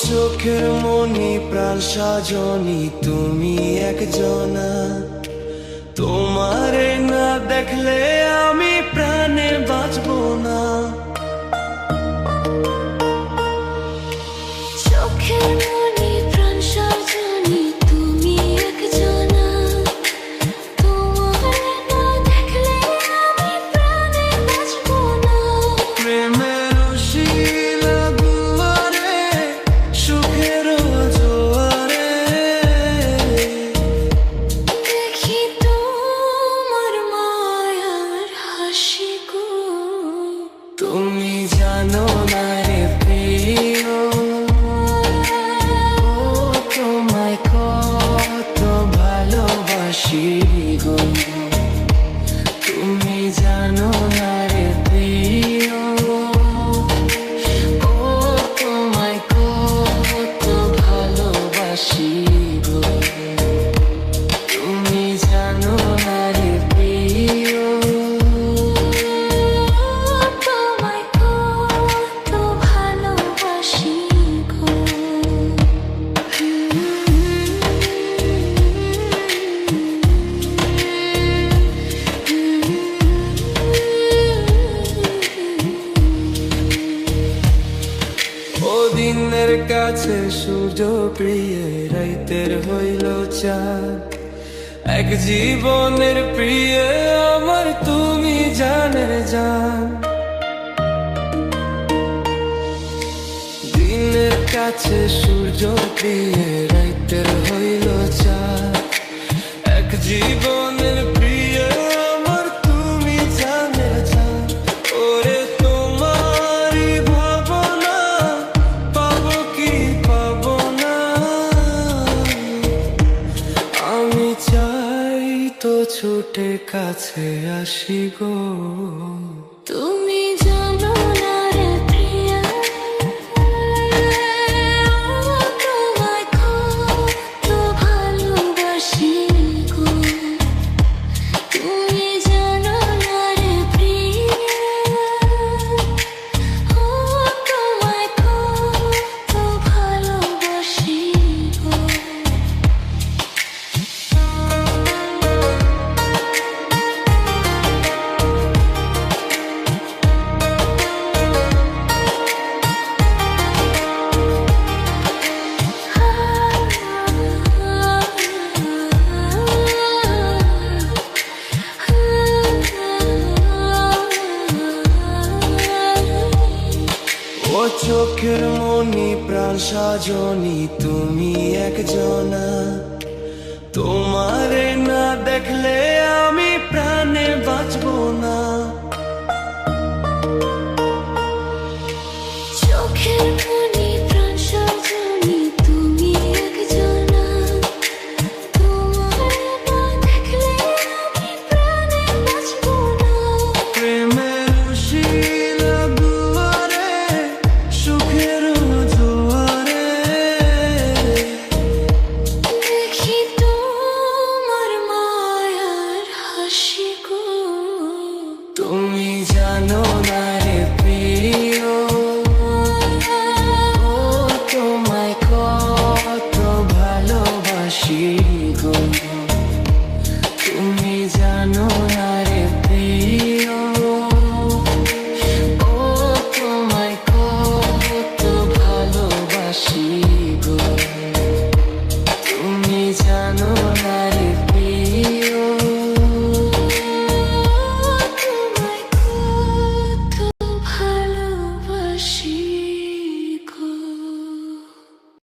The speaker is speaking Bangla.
চোখের মনি প্রাণ সাজনি তুমি একজনা, তোমারে না দেখলে আমি প্রাণে বাঁচবো না। চোখের মনি প্রাণ সাজনি তুমি একজনা, তোমারে না দেখলে আমি প্রাণে বাঁচবো না। প্রেমের শিলা দুয়ারে সুখের জোয়ারে দেখি তোমার মায়ার হাসি গো। তুমি জানো না রে প্রিয়, তোমায় কত ভালোবাসি গো। তুমি জানো না রে প্রিয়, তোমায় কত ভালোবাসি গো। তুমি জানো না রে প্রিয়, তোমায় কত ভালোবাসি গো। ও দিনের কাছে সূর্য প্রিয়, রাইতের হইল চাঁদ। এক জীবনের প্রিয় আমার তুমি জানের জান। দিনের কাছে সূর্য প্রিয়, রাইতের হইল চাঁদ। এক জীবনের প্রিয় আমার তুমি জানের জান। ওরে তোমারই ভাবনা পাবো কি পাবো না, আমি চাই তো ছুটে কাছে আসি গো। তুমি জানো না রে প্রিয়া, তোমায় কত ভালোবাসি গো। তুমি জানো না রে প্রিয়া, তোমায় কত ভালোবাসি গো। ও চোখের মনি প্রাণ সাজনি তুমি একজনা, তোমারে না দেখলে আমি প্রাণে বাঁচবো না।